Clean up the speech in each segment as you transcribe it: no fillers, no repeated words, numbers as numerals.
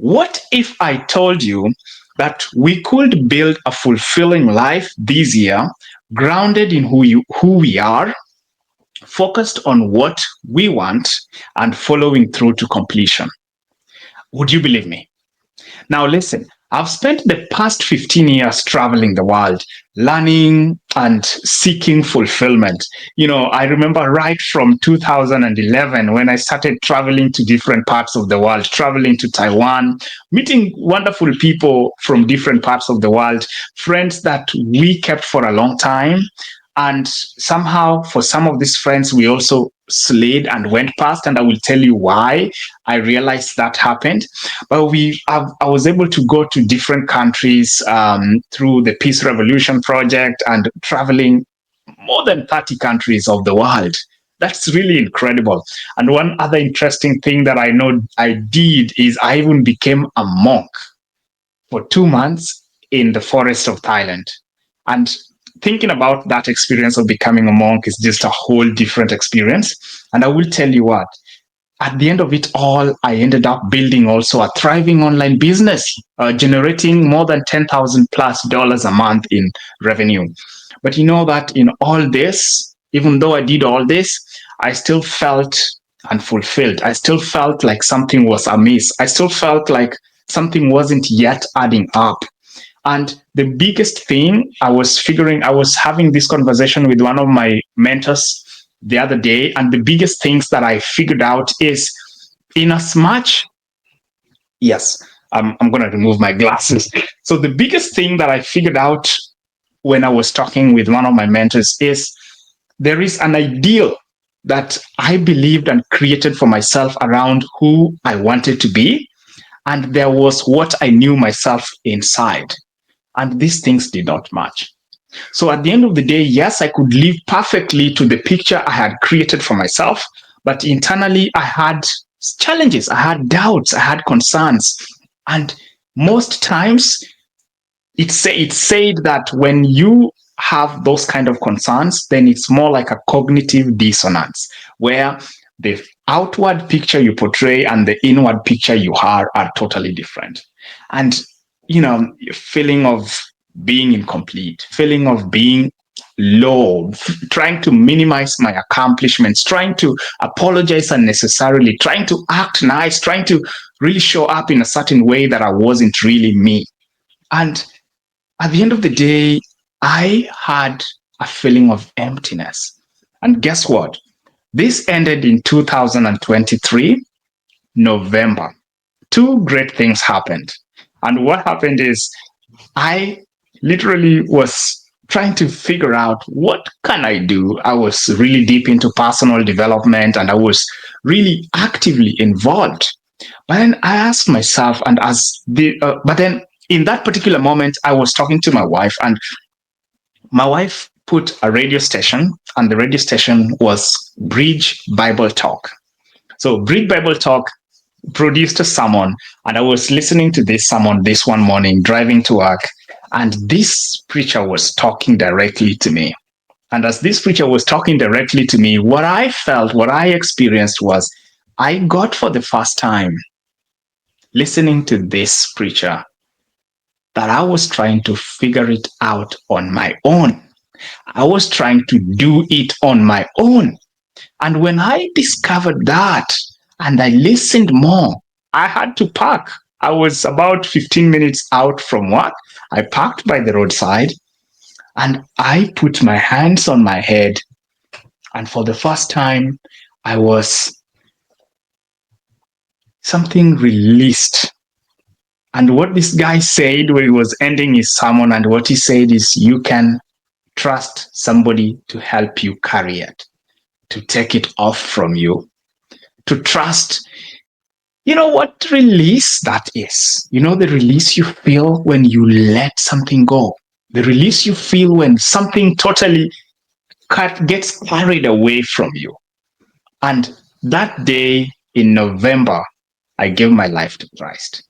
What if I told you that we could build a fulfilling life this year, grounded in who we are, focused on what we want, and following through to completion? Would you believe me? Now, listen, I've spent the past 15 years traveling the world, learning and seeking fulfillment. I remember right from 2011 when I started traveling to different parts of the world, traveling to Taiwan, meeting wonderful people from different parts of the world, friends that we kept for a long time. And somehow, for some of these friends, we also slid and went past. And I will tell you why I realized that happened. But I was able to go to different countries through the Peace Revolution Project and traveling more than 30 countries of the world. That's really incredible. And one other interesting thing that I know I did is I even became a monk for 2 months in the forest of Thailand. And thinking about that experience of becoming a monk is just a whole different experience. And I will tell you what, at the end of it all, I ended up building also a thriving online business, generating more than $10,000+ a month in revenue. But you know that in all this, even though I did all this, I still felt unfulfilled. I still felt like something was amiss. I still felt like something wasn't yet adding up. And the biggest thing I was having this conversation with one of my mentors the other day. And the biggest things that I figured out is, in as much, yes, I'm going to remove my glasses. So the biggest thing that I figured out when I was talking with one of my mentors is there is an ideal that I believed and created for myself around who I wanted to be. And there was what I knew myself inside. And these things did not match. So at the end of the day, yes, I could live perfectly to the picture I had created for myself, but internally I had challenges, I had doubts, I had concerns. And most times it's said that when you have those kind of concerns, then it's more like a cognitive dissonance, where the outward picture you portray and the inward picture you are totally different. And feeling of being incomplete, feeling of being low, trying to minimize my accomplishments, trying to apologize unnecessarily, trying to act nice, trying to really show up in a certain way that I wasn't really me. And at the end of the day, I had a feeling of emptiness. And guess what? This ended in 2023, November. Two great things happened. And what happened is I literally was trying to figure out what can I do. I was really deep into personal development and I was really actively involved. But then I asked myself, but then in that particular moment, I was talking to my wife, and my wife put a radio station, and the radio station was Bridge Bible Talk. So Bridge Bible Talk produced a sermon, and I was listening to this sermon this one morning driving to work, and this preacher was talking directly to me. And as this preacher was talking directly to me, what I felt, what I experienced was I got for the first time listening to this preacher that I was trying to figure it out on my own. I was trying to do it on my own. And when I discovered that and I listened more, I had to park. I was about 15 minutes out from work. I parked by the roadside and I put my hands on my head. And for the first time, I was something released. And what this guy said when he was ending his sermon, and what he said is, you can trust somebody to help you carry it, to take it off from you, to trust. You know what release that is? You know the release you feel when you let something go. The release you feel when something totally gets carried away from you. And that day in November, I gave my life to Christ.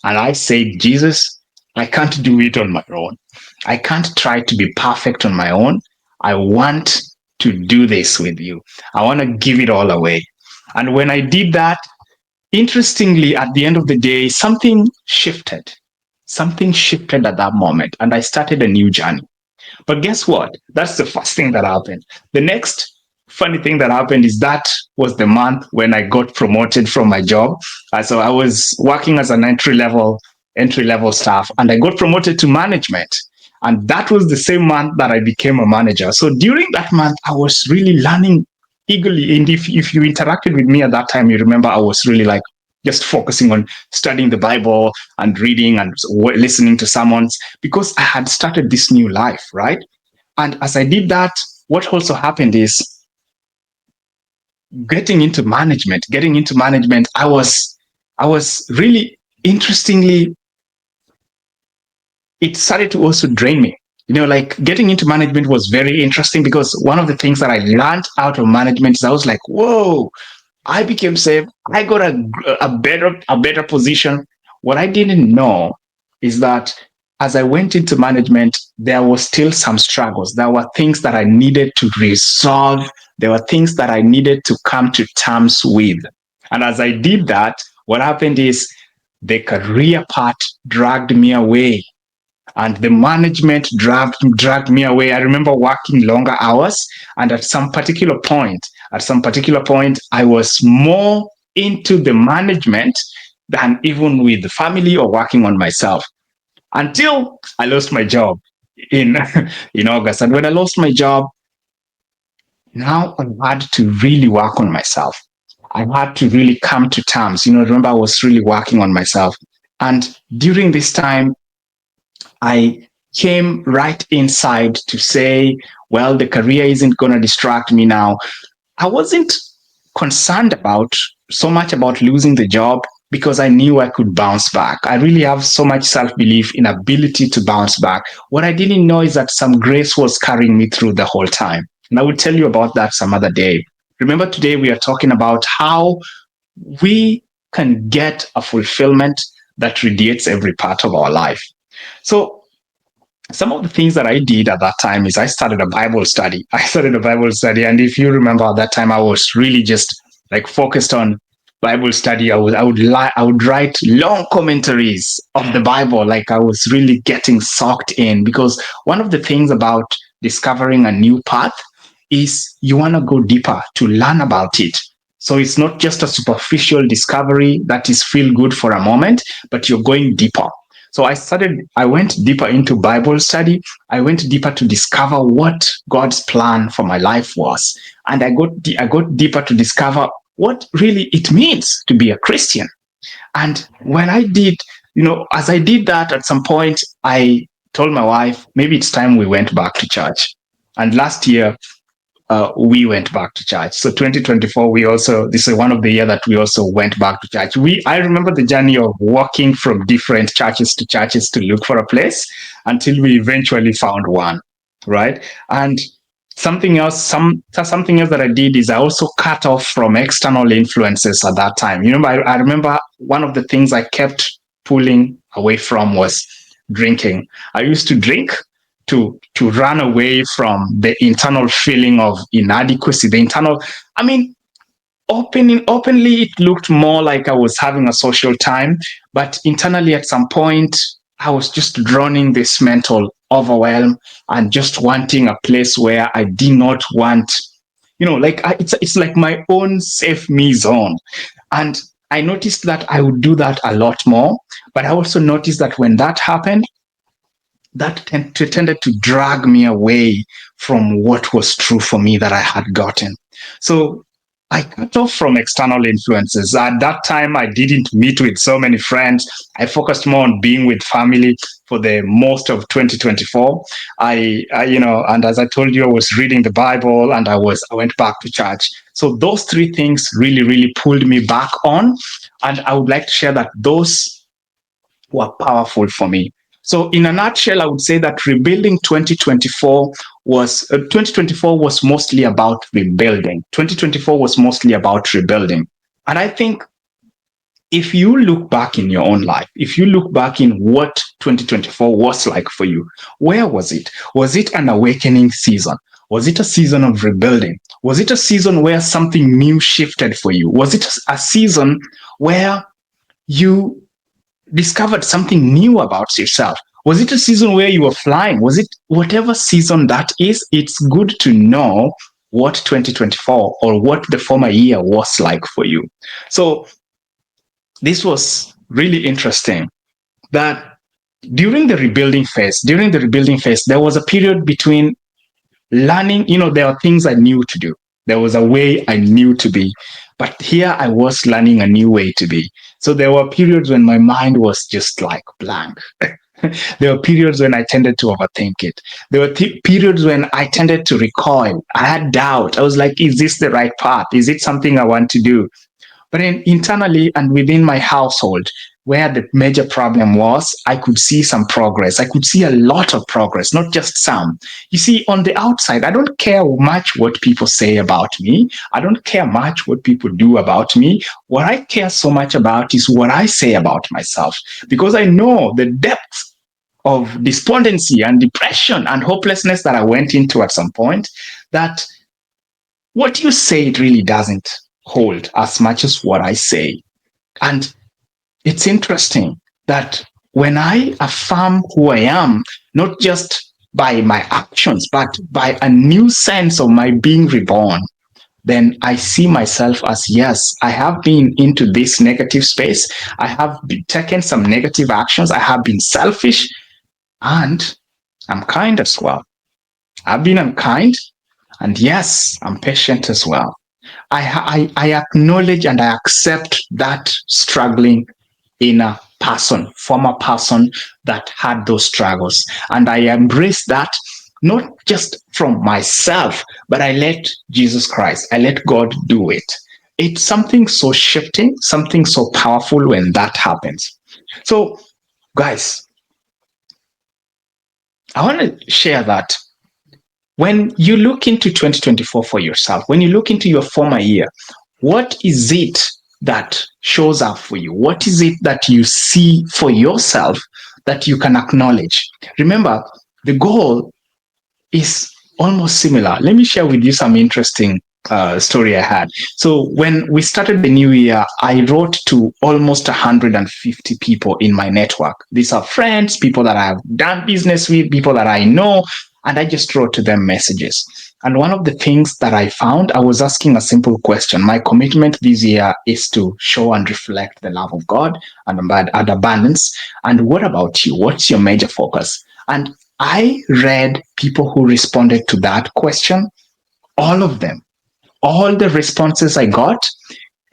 And I said, Jesus, I can't do it on my own. I can't try to be perfect on my own. I want to do this with you. I want to give it all away. And when I did that, interestingly, at the end of the day, something shifted. Something shifted at that moment, and I started a new journey. But guess what? That's the first thing that happened. The next funny thing that happened is that was the month when I got promoted from my job. So I was working as an entry level staff, and I got promoted to management. And that was the same month that I became a manager. So during that month, I was really learning eagerly. And if you interacted with me at that time, you remember I was really like just focusing on studying the Bible and reading and listening to sermons because I had started this new life, right? And as I did that, what also happened is getting into management, I was really interestingly, it started to also drain me. Like getting into management was very interesting because one of the things that I learned out of management is I was like, whoa, I became safe. I got a better position. What I didn't know is that as I went into management, there was still some struggles. There were things that I needed to resolve. There were things that I needed to come to terms with. And as I did that, what happened is the career part dragged me away and the management dragged me away. I remember working longer hours, and at some particular point, I was more into the management than even with the family or working on myself until I lost my job in in August. And when I lost my job, now I had to really work on myself. I had to really come to terms. Remember I was really working on myself. And during this time, I came right inside to say, well, the career isn't going to distract me now. I wasn't concerned about so much about losing the job because I knew I could bounce back. I really have so much self-belief in ability to bounce back. What I didn't know is that some grace was carrying me through the whole time. And I will tell you about that some other day. Remember, today we are talking about how we can get a fulfillment that radiates every part of our life. So some of the things that I did at that time is I started a Bible study. And if you remember at that time, I was really just like focused on Bible study. I would write long commentaries of the Bible. Like I was really getting sucked in because one of the things about discovering a new path is you want to go deeper to learn about it. So it's not just a superficial discovery that is feel good for a moment, but you're going deeper. So I went deeper into Bible study. I went deeper to discover what God's plan for my life was. And I got deeper to discover what really it means to be a Christian. And when I did, as I did that at some point, I told my wife, maybe it's time we went back to church. And last year, we went back to church. So 2024, this is one of the year that we also went back to church. I remember the journey of walking from different churches to look for a place until we eventually found one, right? And something else that I did is I also cut off from external influences at that time. I remember one of the things I kept pulling away from was drinking. I used to drink to run away from the internal feeling of inadequacy. Openly, it looked more like I was having a social time, but internally, at some point, I was just drowning this mental overwhelm and just wanting a place where I did not want, it's like my own safe me zone. And I noticed that I would do that a lot more, but I also noticed that when that happened, that tended to drag me away from what was true for me that I had gotten. So I cut off from external influences. At that time, I didn't meet with so many friends. I focused more on being with family for the most of 2024. And as I told you, I was reading the Bible and I went back to church. So those three things really, really pulled me back on. And I would like to share that those were powerful for me. So in a nutshell, I would say that rebuilding 2024 was mostly about rebuilding. 2024 was mostly about rebuilding. And I think if you look back in your own life, if you look back in what 2024 was like for you, where was it? Was it an awakening season? Was it a season of rebuilding? Was it a season where something new shifted for you? Was it a season where you discovered something new about yourself? Was it a season where you were flying? Was it whatever season that is? It's good to know what 2024 or what the former year was like for you. So this was really interesting that during the rebuilding phase, there was a period between learning, there are things I knew to do. There was a way I knew to be. But here I was learning a new way to be. So there were periods when my mind was just like blank. There were periods when I tended to overthink it. There were periods when I tended to recoil. I had doubt. I was like, is this the right path? Is it something I want to do? But then internally and within my household, where the major problem was, I could see some progress. I could see a lot of progress, not just some. You see, on the outside, I don't care much what people say about me. I don't care much what people do about me. What I care so much about is what I say about myself, because I know the depth of despondency and depression and hopelessness that I went into at some point, that what you say, it really doesn't hold as much as what I say. And it's interesting that when I affirm who I am, not just by my actions, but by a new sense of my being reborn, then I see myself as, yes, I have been into this negative space. I have been taken some negative actions. I have been selfish, and I'm kind as well. I've been unkind, and yes, I'm patient as well. I acknowledge and I accept that struggling inner person, former person that had those struggles. And I embrace that, not just from myself, but I let Jesus Christ, I let God do it. It's something so shifting, something so powerful when that happens. So, guys, I want to share that when you look into 2024 for yourself, when you look into your former year, what is it that shows up for you? What is it that you see for yourself that you can acknowledge? Remember, the goal is almost similar. Let me share with you some interesting story I had. So when we started the new year, I wrote to almost 150 people in my network. These are friends, people that I've done business with, people that I know, and I just wrote to them messages. And one of the things that I found, I was asking a simple question. My commitment this year is to show and reflect the love of God and abundance. And what about you? What's your major focus? And I read people who responded to that question, all of them, all the responses I got.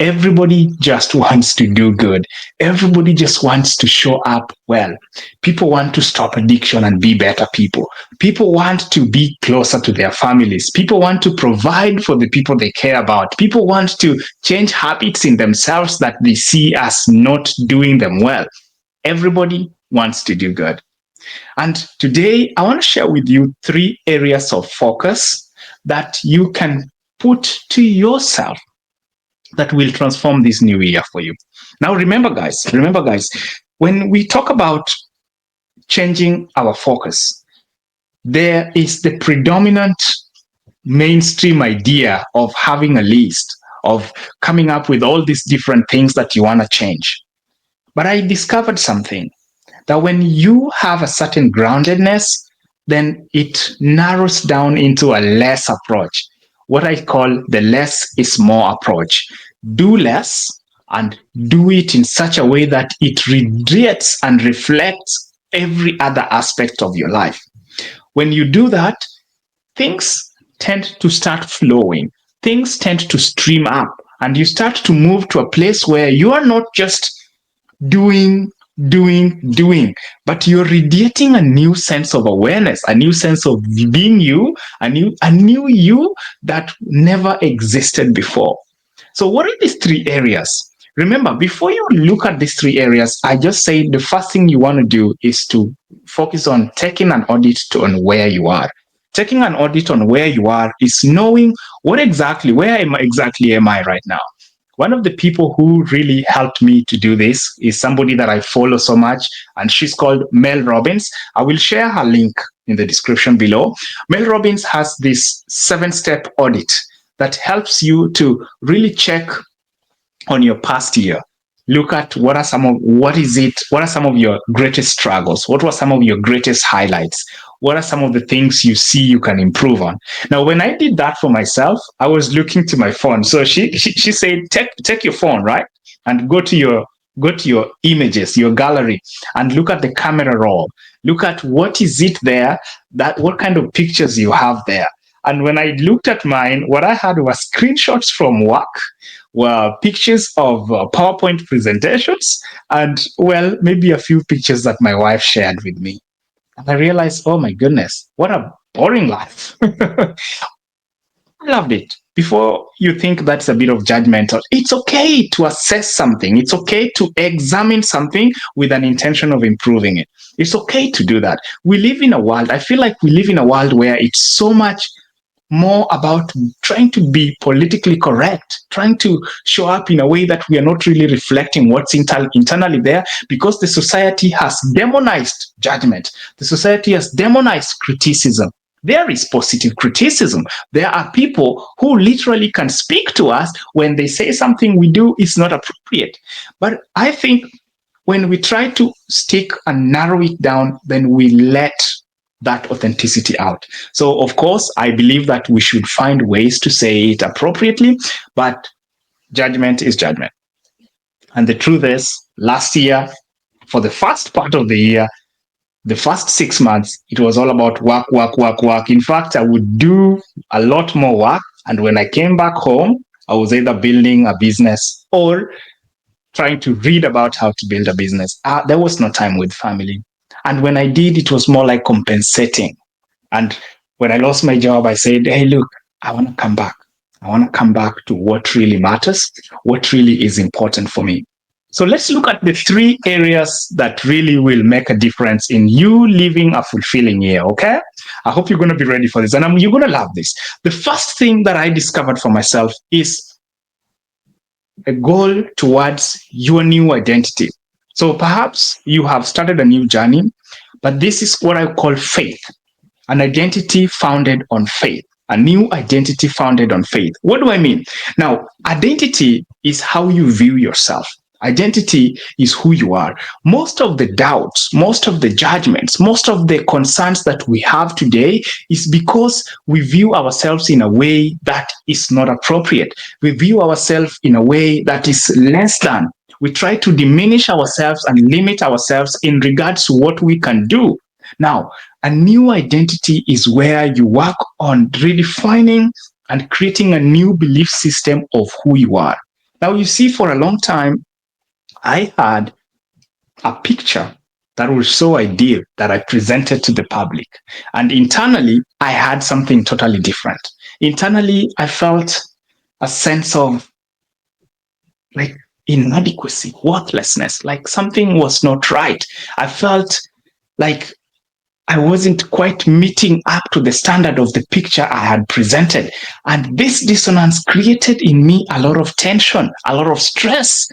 Everybody just wants to do good. Everybody just wants to show up well. People want to stop addiction and be better people. People want to be closer to their families. People want to provide for the people they care about. People want to change habits in themselves that they see as not doing them well. Everybody wants to do good. And today, I want to share with you 3 areas of focus that you can put to yourself that will transform this new year for you. Now, remember, guys, when we talk about changing our focus, there is the predominant mainstream idea of having a list, of coming up with all these different things that you want to change. But I discovered something, that when you have a certain groundedness, then it narrows down into a less approach. What I call the less is more approach. Do less and do it in such a way that it radiates and reflects every other aspect of your life. When you do that, things tend to start flowing. Things tend to stream up, and you start to move to a place where you are not just doing, but you're radiating a new sense of awareness, a new sense of being you, a new you that never existed before. So what are these 3 areas? Remember, before you look at these 3 areas, I just say the first thing you want to do is to focus on taking an audit on where you are. Taking an audit on where you are is knowing where exactly am I right now. One of the people who really helped me to do this is somebody that I follow so much, and she's called Mel Robbins. I will share her link in the description below. Mel Robbins has this 7-step audit that helps you to really check on your past year. look at what are some of your greatest struggles? What were some of your greatest highlights? What are some of the things you see you can improve on? Now, when I did that for myself, I was looking to my phone. So she said, take your phone, right? And go to your images, your gallery, and look at the camera roll. Look at what is it there, that what kind of pictures you have there. And when I looked at mine, what I had was screenshots from work, were pictures of PowerPoint presentations, and well, maybe a few pictures that my wife shared with me. And I realized, oh my goodness, what a boring life. I loved it. Before you think that's a bit of judgmental, it's okay to assess something. It's okay to examine something with an intention of improving it. It's okay to do that. We live in a world, I feel like we live in a world where it's so much more about trying to be politically correct, trying to show up in a way that we are not really reflecting what's internally there, because the society has demonized judgment. The society has demonized criticism. There is positive criticism. There are people who literally can speak to us when they say something we do is not appropriate. But I think when we try to stick and narrow it down, then we let that authenticity out. So, of course, I believe that we should find ways to say it appropriately, but judgment is judgment. And the truth is, last year, for the first part of the year, the first 6 months, it was all about work, work, work, work. In fact, I would do a lot more work. And when I came back home, I was either building a business or trying to read about how to build a business. There was no time with family. And when I did, it was more like compensating. And when I lost my job, I said, hey, look, I want to come back. I want to come back to what really matters, what really is important for me. So let's look at the 3 areas that really will make a difference in you living a fulfilling year, okay? I hope you're going to be ready for this, and you're going to love this. The first thing that I discovered for myself is a goal towards your new identity. So perhaps you have started a new journey, but this is what I call faith, an identity founded on faith. A new identity founded on faith. What do I mean? Now, identity is how you view yourself. Identity is who you are. Most of the doubts, most of the judgments, most of the concerns that we have today is because we view ourselves in a way that is not appropriate. We view ourselves in a way that is less than. We try to diminish ourselves and limit ourselves in regards to what we can do. Now, a new identity is where you work on redefining and creating a new belief system of who you are. Now, you see, for a long time, I had a picture that was so ideal that I presented to the public. And internally, I had something totally different. Internally, I felt a sense of like inadequacy, worthlessness, like something was not right. I felt like I wasn't quite meeting up to the standard of the picture I had presented. And this dissonance created in me a lot of tension, a lot of stress.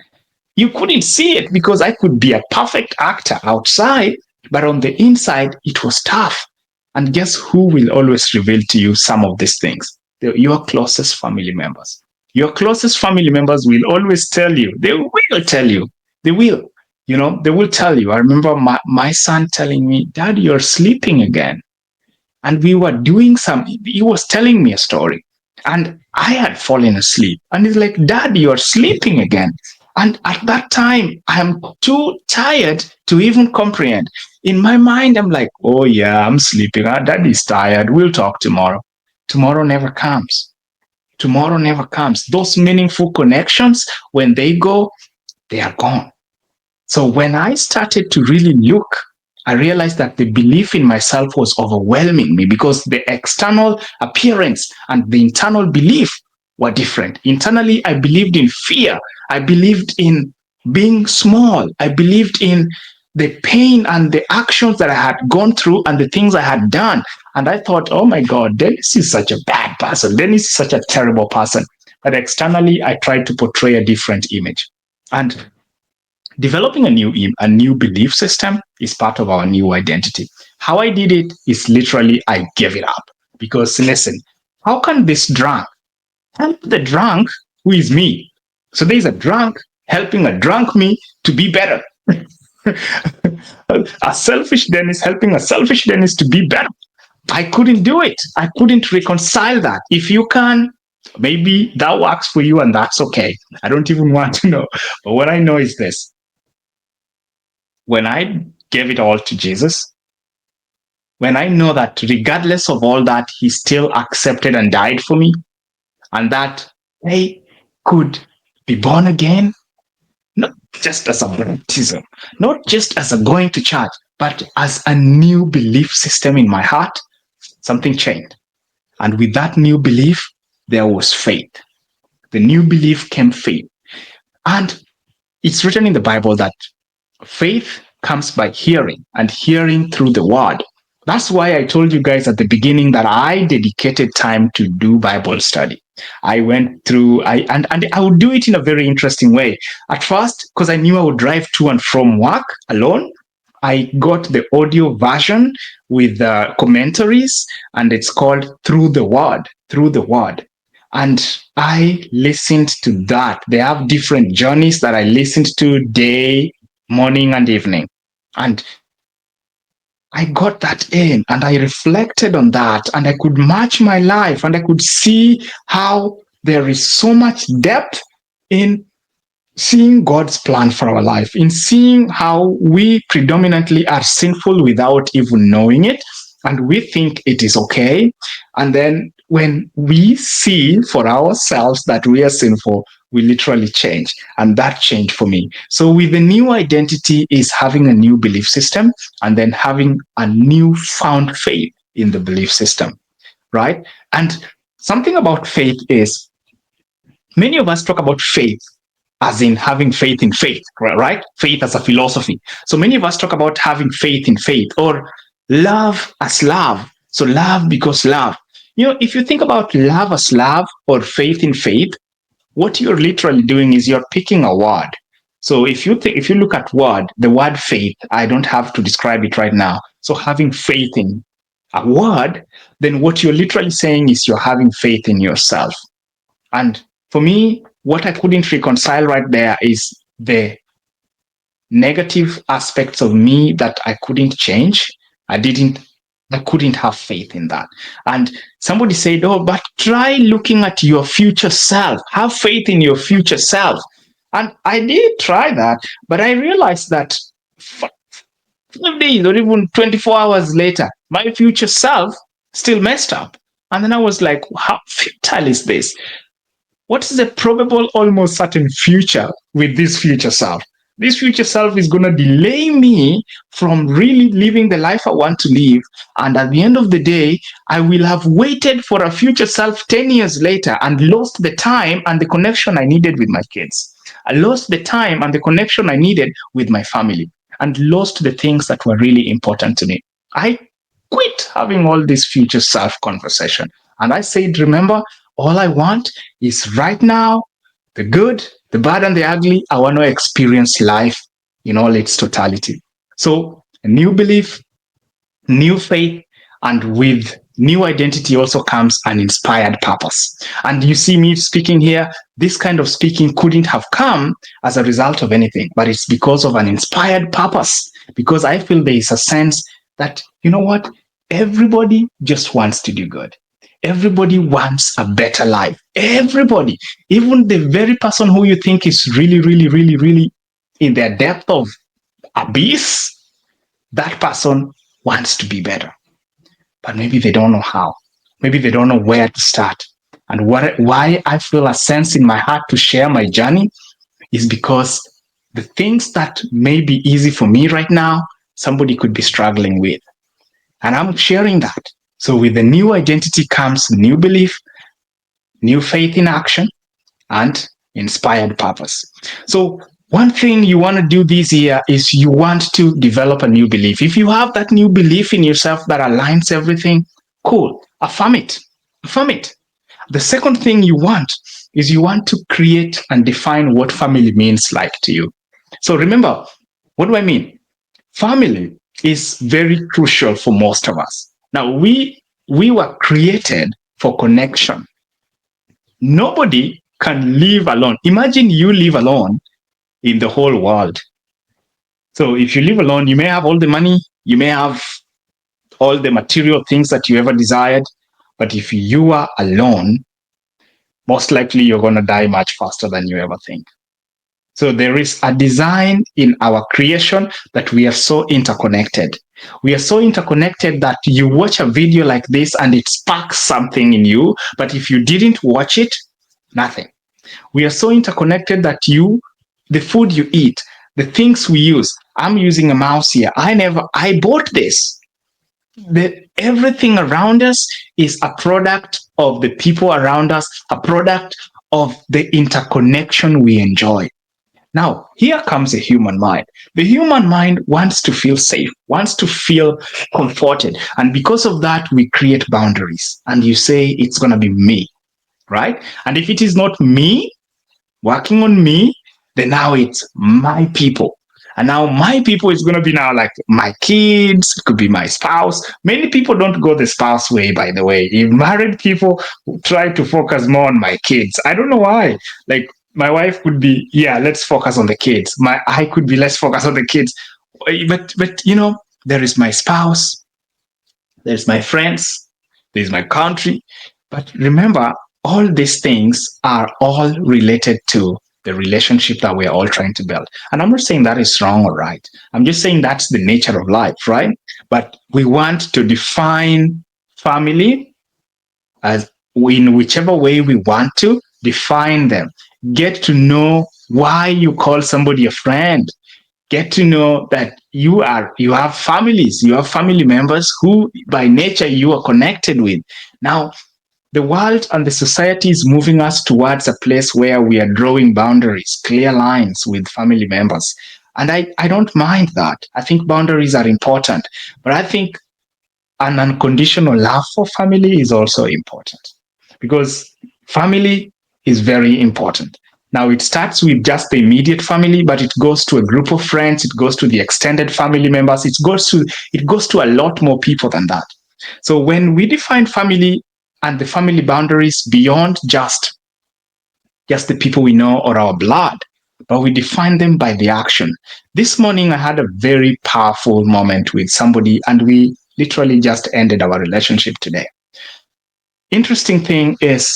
You couldn't see it because I could be a perfect actor outside, but on the inside, it was tough. And guess who will always reveal to you some of these things? Your closest family members. Your closest family members will always tell you, they will tell you, they will. They will tell you. I remember my son telling me, Dad, you're sleeping again. And we were doing he was telling me a story. And I had fallen asleep. And he's like, Dad, you're sleeping again. And at that time, I'm too tired to even comprehend. In my mind, I'm like, oh yeah, I'm sleeping. Dad is tired. We'll talk tomorrow. Tomorrow never comes. Tomorrow never comes. Those meaningful connections, when they go, they are gone. So when I started to really look, I realized that the belief in myself was overwhelming me because the external appearance and the internal belief were different. Internally, I believed in fear. I believed in being small. I believed in the pain and the actions that I had gone through and the things I had done. And I thought, oh my God, Dennis is such a bad person. Dennis is such a terrible person. But externally, I tried to portray a different image. And developing a new belief system is part of our new identity. How I did it is literally I gave it up. Because listen, how can this drunk help the drunk who is me? So there's a drunk helping a drunk me to be better. A selfish Dennis helping a selfish Dennis to be better. I couldn't do it. I couldn't reconcile that. If you can, maybe that works for you and that's okay. I don't even want to know. But what I know is this: when I gave it all to Jesus, when I know that regardless of all that, he still accepted and died for me, and that I could be born again, not just as a baptism, not just as a going to church, but as a new belief system in my heart, something changed. And with that new belief, there was faith. The new belief came faith. And it's written in the Bible that faith comes by hearing, and hearing through the word. That's why I told you guys at the beginning that I dedicated time to do Bible study. I went through, and I would do it in a very interesting way. At first, because I knew I would drive to and from work alone, I got the audio version with commentaries, and it's called Through the Word, Through the Word. And I listened to that. They have different journeys that I listened to day, morning, and evening. And I got that in and I reflected on that, and I could match my life, and I could see how there is so much depth in seeing God's plan for our life, in seeing how we predominantly are sinful without even knowing it, and we think it is okay. And then when we see for ourselves that we are sinful, we literally change. And that changed for me. So with the new identity is having a new belief system, and then having a new found faith in the belief system, right? And something about faith is, many of us talk about faith as in having faith in faith, right? Faith as a philosophy. So many of us talk about having faith in faith, or love as love. So love because love. If you think about love as love or faith in faith, what you're literally doing is you're picking a word. So if you look at the word faith, I don't have to describe it right now. So having faith in a word, then what you're literally saying is you're having faith in yourself. And for me, what I couldn't reconcile right there is the negative aspects of me that I couldn't change. I couldn't have faith in that. And somebody said, oh, but try looking at your future self. Have faith in your future self. And I did try that, but I realized that 5 days or even 24 hours later, my future self still messed up. And then I was like, how futile is this? What is the probable, almost certain future with this future self? This future self is going to delay me from really living the life I want to live. And at the end of the day, I will have waited for a future self 10 years later and lost the time and the connection I needed with my kids. I lost the time and the connection I needed with my family, and lost the things that were really important to me. I quit having all this future self conversation. And I said, remember, all I want is right now, the good, the bad, and the ugly. I want to experience life in all its totality. So a new belief, new faith, and with new identity also comes an inspired purpose. And you see me speaking here, this kind of speaking couldn't have come as a result of anything, but it's because of an inspired purpose. Because I feel there is a sense that, you know what, everybody just wants to do good. Everybody wants a better life. Everybody, even the very person who you think is really, really, really, really in their depth of abyss, that person wants to be better. But maybe they don't know how. Maybe they don't know where to start. And why I feel a sense in my heart to share my journey is because the things that may be easy for me right now, somebody could be struggling with. And I'm sharing that. So with the new identity comes new belief, new faith in action, and inspired purpose. So one thing you want to do this year is you want to develop a new belief. If you have that new belief in yourself that aligns everything, cool, affirm it. Affirm it. The second thing you want is you want to create and define what family means like to you. So remember, what do I mean? Family is very crucial for most of us. Now, we were created for connection. Nobody can live alone. Imagine you live alone in the whole world. So if you live alone, you may have all the money, you may have all the material things that you ever desired, but if you are alone, most likely you're going to die much faster than you ever think. So there is a design in our creation that we are so interconnected. We are so interconnected that you watch a video like this and it sparks something in you, but if you didn't watch it, nothing. We are so interconnected that the food you eat, the things we use. I'm using a mouse here. I bought this. Everything around us is a product of the people around us, a product of the interconnection we enjoy. Now, here comes the human mind. The human mind wants to feel safe, wants to feel comforted. And because of that, we create boundaries. And you say, it's going to be me, right? And if it is not me, working on me, then now it's my people. And now my people is going to be now like my kids, it could be my spouse. Many people don't go the spouse way, by the way. If married people try to focus more on my kids, I don't know why. Like my wife could be, yeah, let's focus on the kids. I could be, let's focus on the kids. But there is my spouse, there's my friends, there's my country. But remember, all these things are all related to the relationship that we're all trying to build. And I'm not saying that is wrong or right. I'm just saying that's the nature of life, right? But we want to define family as in whichever way we want to define them. Get to know why you call somebody a friend. Get to know that you have families, you have family members who by nature you are connected with. Now, the world and the society is moving us towards a place where we are drawing boundaries, clear lines with family members. And I don't mind that. I think boundaries are important. But I think an unconditional love for family is also important because family is very important. Now, it starts with just the immediate family, but it goes to a group of friends, it goes to the extended family members, it goes to a lot more people than that. So when we define family and the family boundaries beyond just the people we know or our blood, but we define them by the action. This morning, I had a very powerful moment with somebody, and we literally just ended our relationship today. Interesting thing is,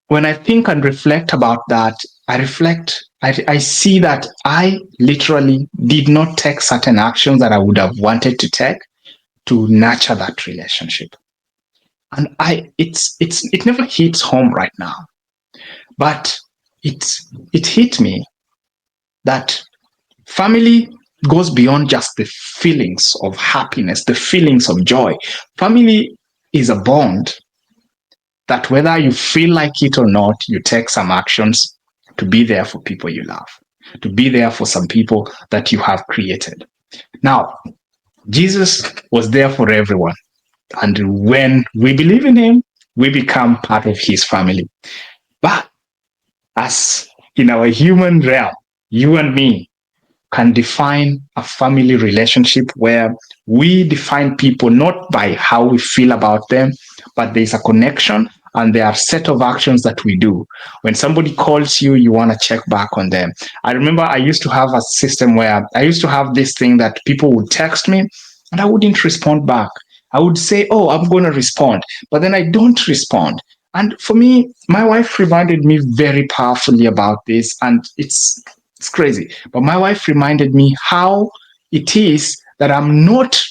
when I think and reflect about that, I see that I literally did not take certain actions that I would have wanted to take to nurture that relationship. And it never hits home right now, but it hit me that family goes beyond just the feelings of happiness, the feelings of joy. Family is a bond that whether you feel like it or not, you take some actions to be there for people you love, to be there for some people that you have created. Now, Jesus was there for everyone. And when we believe in him, we become part of his family. But as in our human realm, you and me can define a family relationship where we define people not by how we feel about them, but there's a connection and there are a set of actions that we do. When somebody calls you, you want to check back on them. I remember I used to have a system where I used to have this thing that people would text me and I wouldn't respond back. I would say, oh, I'm going to respond, but then I don't respond. And for me, my wife reminded me very powerfully about this, and it's crazy. But my wife reminded me how it is that I'm not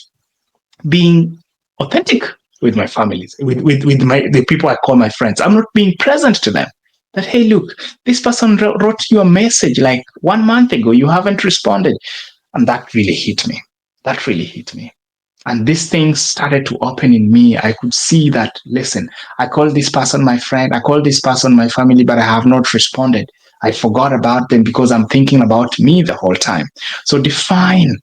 being authentic with my families, with the people I call my friends. I'm not being present to them. That, hey, look, this person wrote you a message like 1 month ago. You haven't responded. And that really hit me. That really hit me. And these things started to open in me. I could see that, listen, I call this person my friend, I call this person my family, but I have not responded. I forgot about them because I'm thinking about me the whole time. So define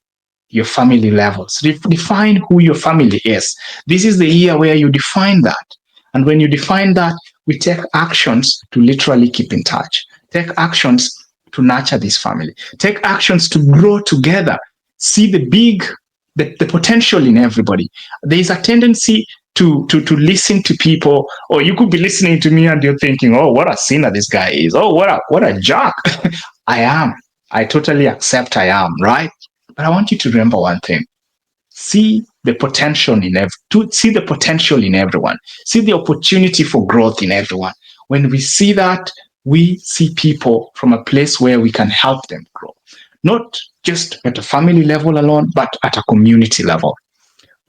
your family levels. Define who your family is. This is the year where you define that. And when you define that, we take actions to literally keep in touch. Take actions to nurture this family. Take actions to grow together. See the potential in everybody. There is a tendency to listen to people, or you could be listening to me and you're thinking, oh, what a sinner this guy is. Oh, what a jerk. I am. I totally accept I am, right? But I want you to remember one thing. See the potential in see the potential in everyone. See the opportunity for growth in everyone. When we see that, we see people from a place where we can help them grow. Not just at a family level alone, but at a community level.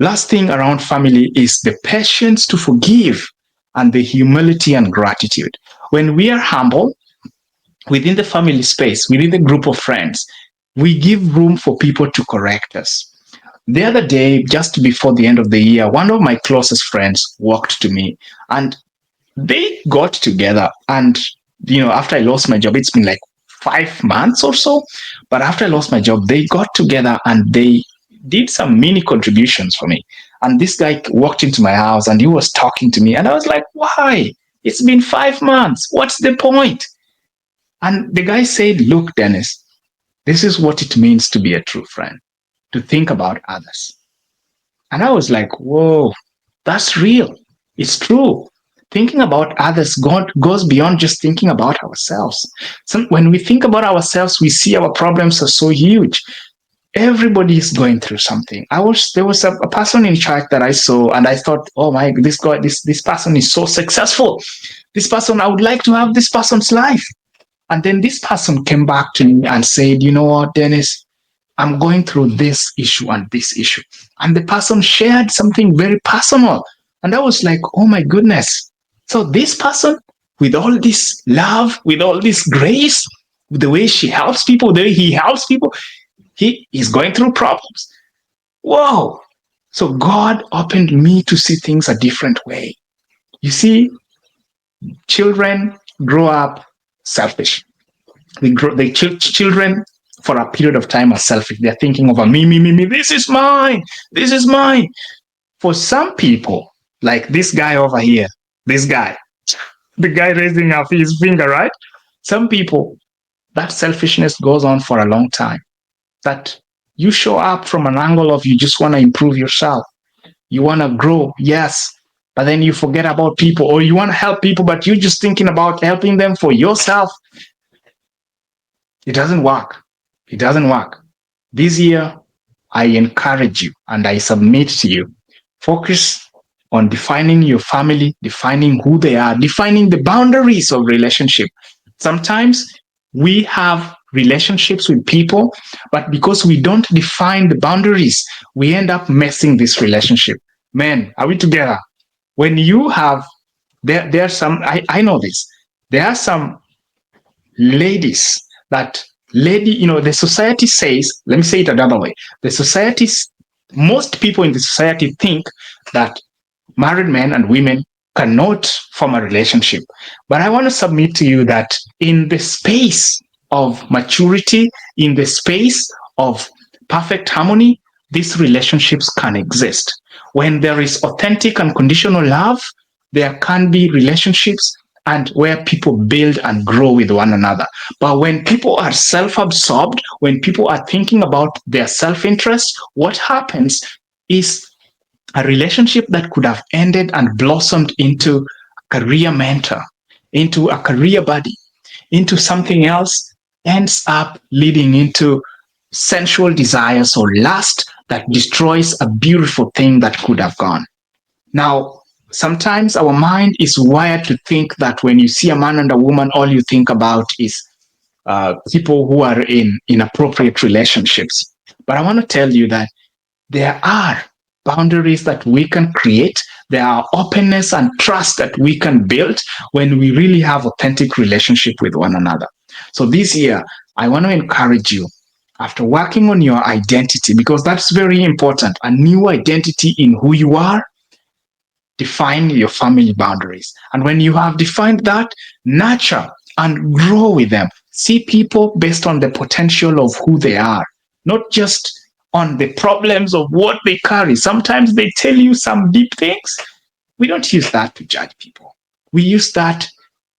Last thing around family is the patience to forgive and the humility and gratitude. When we are humble within the family space, within the group of friends, we give room for people to correct us. The other day, just before the end of the year, one of my closest friends walked to me and they got together. And, after I lost my job, it's been like 5 months or so. But after I lost my job, they got together and they did some mini contributions for me. And this guy walked into my house and he was talking to me. And I was like, why? It's been 5 months. What's the point? And the guy said, look, Dennis, this is what it means to be a true friend, to think about others. And I was like, whoa, that's real. It's true. Thinking about others goes beyond just thinking about ourselves. So when we think about ourselves, we see our problems are so huge. Everybody is going through something. There was a person in church that I saw, and I thought, oh my, this person is so successful. This person, I would like to have this person's life. And then this person came back to me and said, you know what, Dennis, I'm going through this issue and this issue. And the person shared something very personal. And I was like, oh my goodness. So this person, with all this love, with all this grace, the way she helps people, the way he helps people, he is going through problems. Whoa. So God opened me to see things a different way. You see, children grow up selfish. Children for a period of time are selfish. They're thinking of a me. This is mine. This is mine. For some people, like this guy over here, this guy, the guy raising up his finger, right? Some people, that selfishness goes on for a long time. That you show up from an angle of you just want to improve yourself. You want to grow, yes, but then you forget about people, or you want to help people, but you're just thinking about helping them for yourself. It doesn't work. It doesn't work. This year, I encourage you and I submit to you. Focus on defining your family, defining who they are, defining the boundaries of relationship. Sometimes we have relationships with people, but because we don't define the boundaries, we end up messing this relationship. Man, are we together? When you have, there are some, I know this, there are some ladies that the society says, let me say it another way. Most people in the society think that married men and women cannot form a relationship. But I want to submit to you that in the space of maturity, in the space of perfect harmony, these relationships can exist. When there is authentic and conditional love, there can be relationships and where people build and grow with one another. But when people are self-absorbed, when people are thinking about their self-interest, what happens is a relationship that could have ended and blossomed into a career mentor, into a career buddy, into something else, ends up leading into sensual desires or lust that destroys a beautiful thing that could have gone. Now, sometimes our mind is wired to think that when you see a man and a woman, all you think about is people who are in inappropriate relationships. But I want to tell you that there are boundaries that we can create. There are openness and trust that we can build when we really have authentic relationship with one another. So this year, I want to encourage you, after working on your identity, because that's very important, a new identity in who you are, define your family boundaries. And when you have defined that, nurture and grow with them. See people based on the potential of who they are, not just on the problems of what they carry. Sometimes they tell you some deep things. We don't use that to judge people. We use that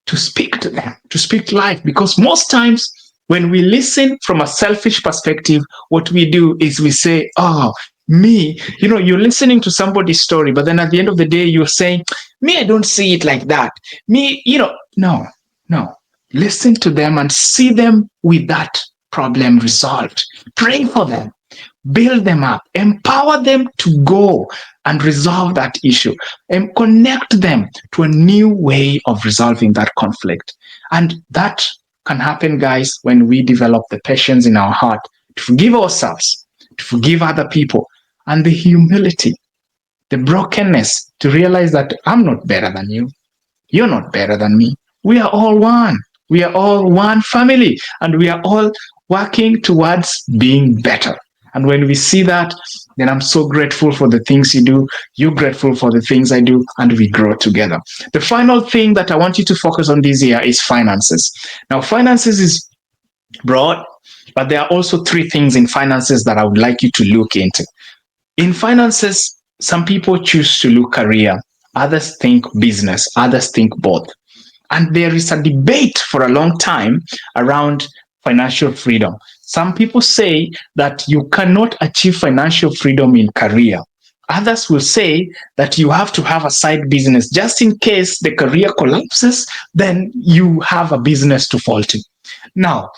to speak to them, to speak life. Because most times when we listen from a selfish perspective, what we do is we say, oh, me, you're listening to somebody's story, but then at the end of the day, you're saying, me, I don't see it like that. Me, no. Listen to them and see them with that problem resolved. Pray for them, build them up, empower them to go and resolve that issue, and connect them to a new way of resolving that conflict. And that can happen, guys, when we develop the patience in our heart to forgive ourselves, to forgive other people, and the humility, the brokenness to realize that I'm not better than you. You're not better than me. We are all one. We are all one family, and we are all working towards being better. And when we see that, then I'm so grateful for the things you do. You're grateful for the things I do, and we grow together. The final thing that I want you to focus on this year is finances. Now, finances is broad, but there are also three things in finances that I would like you to look into. In finances, some people choose to look career, others think business, others think both. And there is a debate for a long time around financial freedom. Some people say that you cannot achieve financial freedom in career. Others will say that you have to have a side business just in case the career collapses, then you have a business to fall to. Now,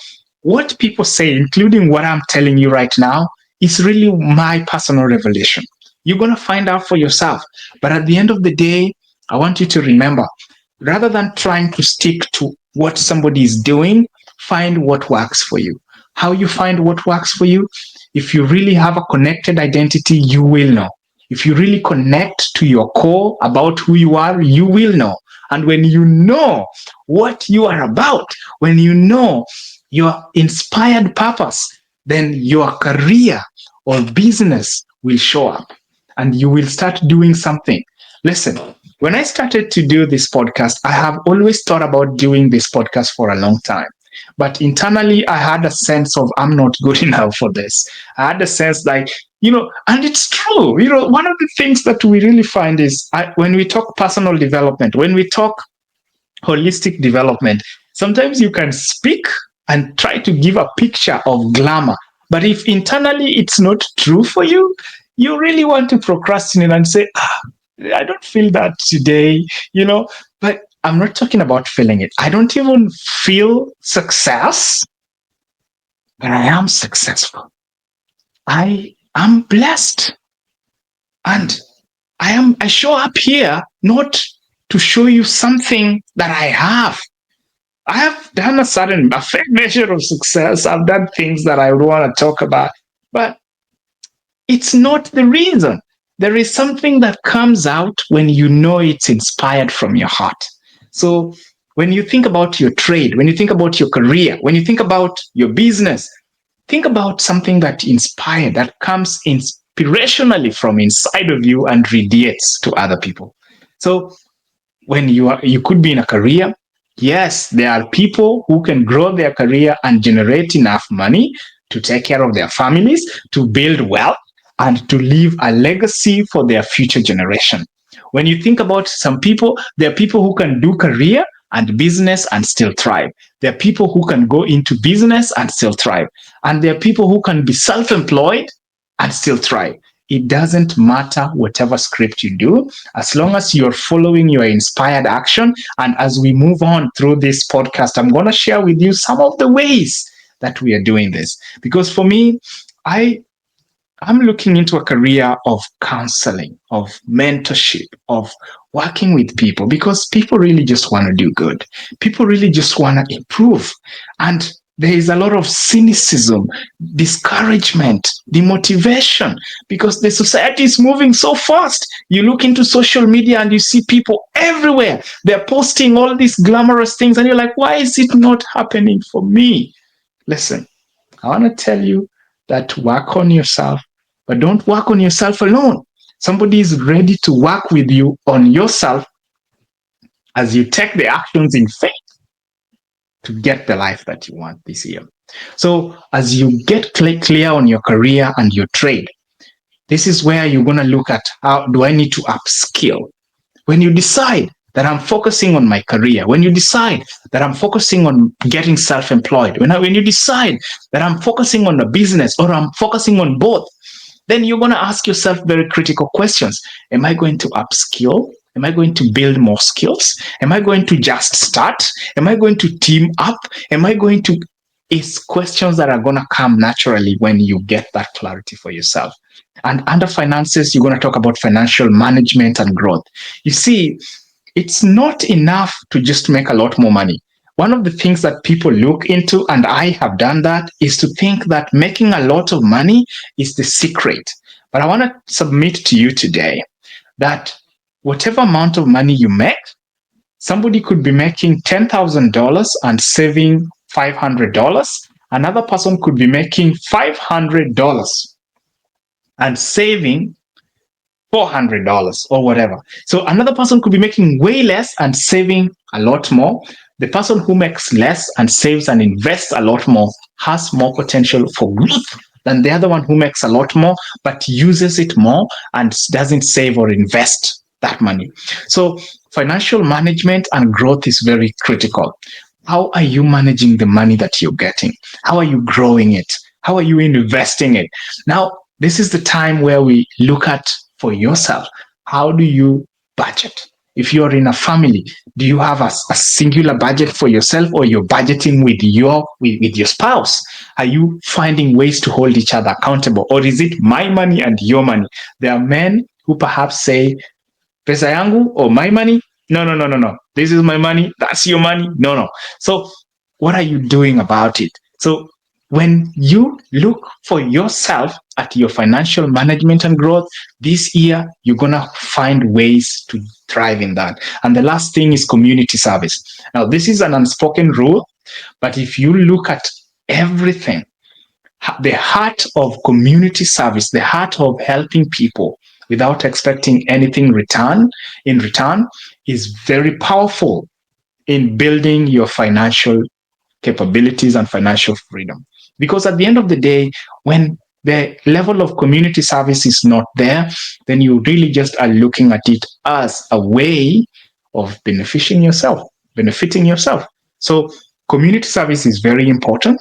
what people say, including what I'm telling you right now, is really my personal revelation. You're going to find out for yourself. But at the end of the day, I want you to remember, rather than trying to stick to what somebody is doing, find what works for you. How you find what works for you? If you really have a connected identity, you will know. If you really connect to your core about who you are, you will know. And when you know what you are about, when you know your inspired purpose, then your career or business will show up and you will start doing something. Listen, when I started to do this podcast, I have always thought about doing this podcast for a long time. But internally, I had a sense of I'm not good enough for this. I had a sense like, and it's true. One of the things that we really find is when we talk personal development, when we talk holistic development, sometimes you can speak and try to give a picture of glamour. But if internally it's not true for you, you really want to procrastinate and say, I don't feel that today, but I'm not talking about feeling it. I don't even feel success, but I am successful. I am blessed. And I show up here not to show you something that I have. I have done a fair measure of success. I've done things that I want to talk about, but it's not the reason. There is something that comes out when you know it's inspired from your heart. So when you think about your trade, when you think about your career, when you think about your business, think about something that inspired, that comes inspirationally from inside of you and radiates to other people. So when you could be in a career, yes, there are people who can grow their career and generate enough money to take care of their families, to build wealth, and to leave a legacy for their future generation. When you think about some people, there are people who can do career and business and still thrive. There are people who can go into business and still thrive. And there are people who can be self-employed and still thrive. It doesn't matter whatever script you do, as long as you're following your inspired action. And as we move on through this podcast, I'm going to share with you some of the ways that we are doing this. Because for me, I'm looking into a career of counseling, of mentorship, of working with people, because people really just want to do good. People really just want to improve. And there is a lot of cynicism, discouragement, demotivation, because the society is moving so fast. You look into social media and you see people everywhere. They're posting all these glamorous things and you're like, why is it not happening for me? Listen, I want to tell you that work on yourself, but don't work on yourself alone. Somebody is ready to work with you on yourself as you take the actions in faith to get the life that you want this year. So as you get clear on your career and your trade, this is where you're going to look at how do I need to upskill. When you decide that I'm focusing on my career, when you decide that I'm focusing on getting self-employed, when you decide that I'm focusing on a business or I'm focusing on both, then you're going to ask yourself very critical questions. Am I going to upskill? Am I going to build more skills? Am I going to just start? Am I going to team up? Am I going to is questions that are going to come naturally when you get that clarity for yourself. And under finances, you're going to talk about financial management and growth. You see, it's not enough to just make a lot more money. One of the things that people look into, and I have done that, is to think that making a lot of money is the secret. But I want to submit to you today that whatever amount of money you make, somebody could be making $10,000 and saving $500. Another person could be making $500 and saving $400 or whatever. So another person could be making way less and saving a lot more. The person who makes less and saves and invests a lot more has more potential for growth than the other one who makes a lot more but uses it more and doesn't save or invest that money. So financial management and growth is very critical. How are you managing the money that you're getting? How are you growing it? How are you investing it? Now, this is the time where we look at for yourself. How do you budget? If you're in a family, do you have a singular budget for yourself, or you're budgeting with your spouse? Are you finding ways to hold each other accountable, or is it my money and your money? There are men who perhaps say, pesa yangu or my money. No, no, no, no, no. This is my money. That's your money. No, no. So what are you doing about it? So when you look for yourself at your financial management and growth this year, you're going to find ways to thrive in that. And the last thing is community service. Now, this is an unspoken rule, but if you look at everything, the heart of community service, the heart of helping people without expecting anything in return, is very powerful in building your financial capabilities and financial freedom. Because at the end of the day, when the level of community service is not there, then you really just are looking at it as a way of benefiting yourself. So community service is very important,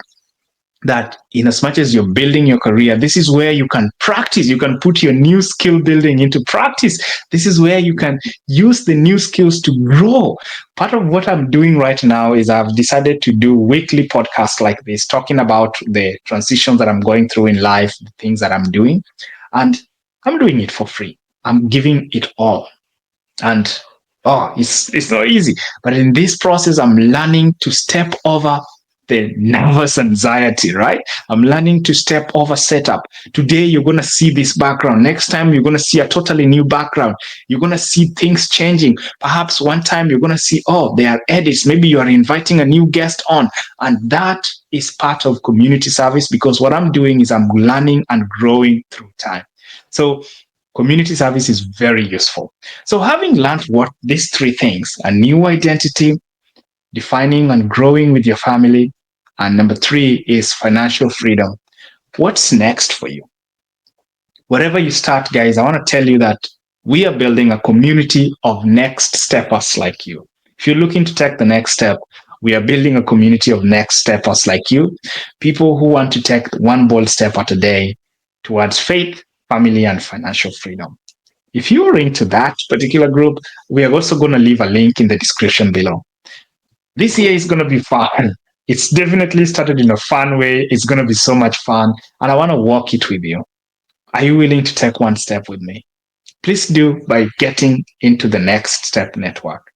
that in as much as you're building your career, this is where you can practice, you can put your new skill building into practice. This is where you can use the new skills to grow. Part of what I'm doing right now is I've decided to do weekly podcasts like this, talking about the transitions that I'm going through in life, the things that I'm doing, and I'm doing it for free. I'm giving it all. And it's not easy, but in this process, I'm learning to step over the nervous anxiety, right? I'm learning to step over setup. Today, you're going to see this background. Next time, you're going to see a totally new background. You're going to see things changing. Perhaps one time you're going to see, there are edits. Maybe you are inviting a new guest on. And that is part of community service, because what I'm doing is I'm learning and growing through time. So community service is very useful. So having learned what these three things, a new identity, defining and growing with your family, and number 3 is financial freedom. What's next for you? Wherever you start, guys, I want to tell you that we are building a community of next steppers like you. If you're looking to take the next step, we are building a community of next steppers like you, people who want to take one bold step at a day towards faith, family, and financial freedom. If you are into that particular group, we are also going to leave a link in the description below. This year is going to be fun. It's definitely started in a fun way. It's going to be so much fun. And I want to walk it with you. Are you willing to take one step with me? Please do by getting into the Next Step Network.